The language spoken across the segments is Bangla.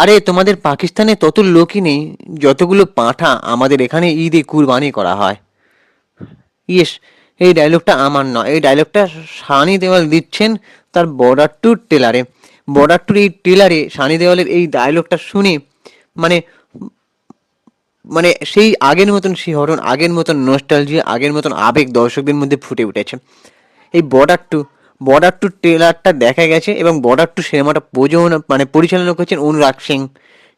আরে তোমাদের পাকিস্তানে তত লোকই নেই যতগুলো পাঁঠা আমাদের এখানে ঈদে কুরবানি করা হয়। ইয়েস, এই ডায়লগটা আমার নয়, এই ডায়লগটা সানি দেওয়াল দিচ্ছেন তার বর্ডার টু টেলারে। বর্ডার টুর এই টেলারে সানি দেওয়ালের এই ডায়লগটা শুনে মানে মানে সেই আগের মতন শিহরণ, আগের মতন নস্টালজিয়া, আগের মতন আবেগ দর্শকদের মধ্যে ফুটে উঠেছে। এই বর্ডার টু ট্রেলারটা দেখা গেছে এবং বর্ডার টু সিনেমাটা পরিচালনা করছেন অনুরাগ সিং।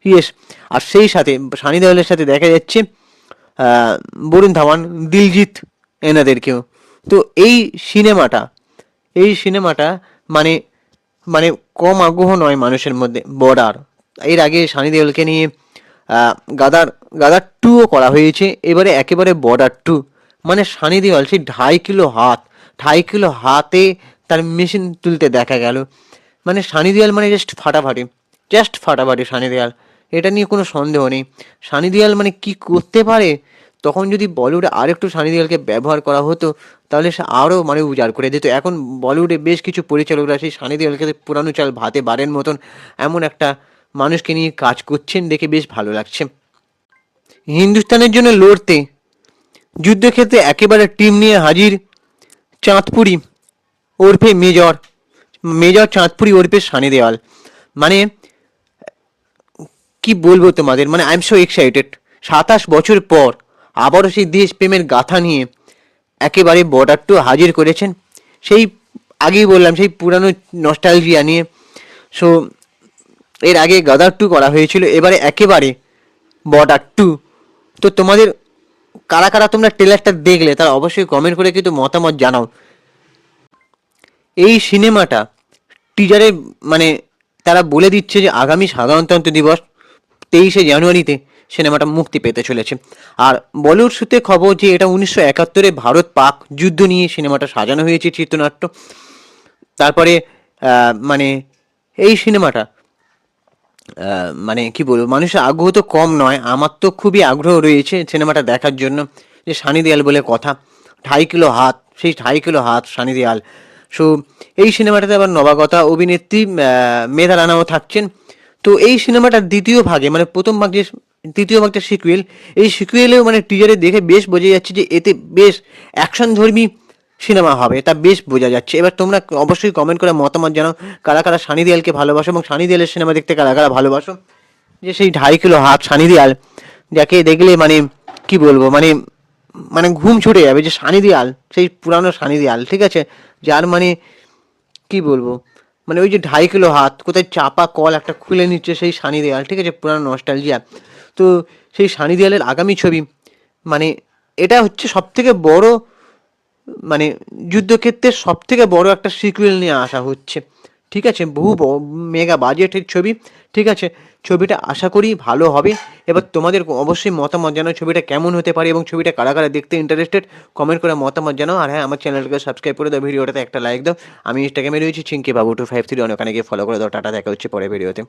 ইয়েস, আর সেই সাথে সানি দেওয়ালের সাথে দেখা যাচ্ছে বরুণ ধাওয়ান, দিলজিৎ এনাদেরকেও। তো এই সিনেমাটা মানে মানে কম আগ্রহ নয় মানুষের মধ্যে। বর্ডার, এর আগে সানি দেওলকে নিয়ে গাদার গাদার টুও করা হয়েছে, এবারে একেবারে বর্ডার টু। মানে সানি দেওয়াল সেই 2.5 কিলো হাতে তার মেশিন তুলতে দেখা গেল। মানে সানি দেওয়াল মানে জাস্ট ফাটাফাটি সানি দেওয়াল, এটা নিয়ে কোনো সন্দেহ নেই। সানি দেওয়াল মানে কি করতে পারে, তখন যদি বলিউডে আরেকটু সানি দেওয়ালকে ব্যবহার করা হতো তাহলে সে আরও মানে উজাড় করে দিত। এখন বলিউডে বেশ কিছু পরিচালকরা সেই সানি দেওয়ালকে পুরানো চাল ভাতে বাড়ের মতন এমন একটা মানুষকে নিয়ে কাজ করছেন, দেখে বেশ ভালো লাগছে। হিন্দুস্তানের জন্য লড়তে যুদ্ধক্ষেত্রে একেবারে টিম নিয়ে হাজির চাঁদপুরি ওরফে মেজর মেজর চাঁদপুরি ওরফে সানি দেওয়াল। মানে কি বলবো তোমাদের, মানে আই এম সো এক্সাইটেড। 27 বছর পর আবারও সেই দেশপ্রেমের গাথা নিয়ে একেবারে বর্ডার টু হাজির করেছেন। সেই আগেই বললাম, সেই পুরানো নস্টালজিয়া নিয়ে। সো এর আগে গাদার টু করা হয়েছিল, এবারে একেবারে বর্ডার টু। তো তোমাদের কারা কারা তোমরা ট্রেলারটা দেখলে তারা অবশ্যই কমেন্ট করে কিন্তু মতামত জানাও। এই সিনেমাটা টিজারে মানে তারা বলে দিচ্ছে যে আগামী সাধারণতন্ত্র দিবস 23শে জানুয়ারিতে সিনেমাটা মুক্তি পেতে চলেছে। আর বলিউড সূত্রে খবর যে এটা 1971 ভারত পাক যুদ্ধ নিয়ে সিনেমাটা সাজানো হয়েছে চিত্রনাট্য। তারপরে মানে এই সিনেমাটা মানে কি বলবো, মানুষের আগ্রহ তো কম নয়, আমার তো খুবই আগ্রহ রয়েছে সিনেমাটা দেখার জন্য। যে সানি দেওয়াল বলে কথা, 2.5 কিলো হাত, সেই 2.5 কিলো হাত সানি দেওয়াল। সো এই সিনেমাটাতে আবার নবাগতা অভিনেত্রী মেধা রানাও থাকছেন। তো এই সিনেমাটার দ্বিতীয় ভাগে মানে প্রথম ভাগ যে তৃতীয় ভাগটা সিকুয়েল, এই সিকুয়েলেও মানে টিজারে দেখে বেশ বোঝা যাচ্ছে যে এতে বেশ অ্যাকশন ধর্মী সিনেমা হবে, তা বেশ বোঝা যাচ্ছে। এবার তোমরা অবশ্যই কমেন্ট করে মতামত জানাও কারা কারা সানি দেওয়ালকে ভালোবাসো এবং সানি দেওয়ালের সিনেমা দেখতে কারা কারা ভালোবাসো। যে সেই 2.5 কিলো হাত সানি দেওয়াল, যাকে দেখলে মানে কি বলবো, মানে মানে ঘুম ছুটে যাবে, যে সানি দেওয়াল সেই পুরানো সানি দেওয়াল, ঠিক আছে, যার মানে কি বলবো, মানে ওই যে 2.5 কিলো হাত কোথায় চাপা কল একটা খুলে নিচ্ছে সেই সানি দেওয়াল, ঠিক আছে, পুরানো নস্টালজিয়া। তো সেই সানি দেওয়ালের আগামী ছবি মানে এটা হচ্ছে সব থেকে বড়, মানে যুদ্ধক্ষেত্রের সব থেকে বড় একটা সিকুয়েল নিয়ে আসা হচ্ছে, ঠিক আছে, মেগা বাজেটের ছবি, ঠিক আছে। ছবিটা আশা করি ভালো হবে। এবার তোমাদের অবশ্যই মতামত জানাও ছবিটা কেমন হতে পারে এবং ছবিটা কারা কারা দেখতে ইন্টারেস্টেড, কমেন্ট করে মতামত জানাও। আর হ্যাঁ, আমার চ্যানেলটাকে সাবস্ক্রাইব করে দাও, ভিডিওটাতে একটা লাইক দাও। আমি ইনস্টাগ্রামে রয়েছি চিঙ্কি বাবু 253, অনেক গিয়ে ফলো করে দাও। টাটা, দেখা হচ্ছে পরের ভিডিওতে।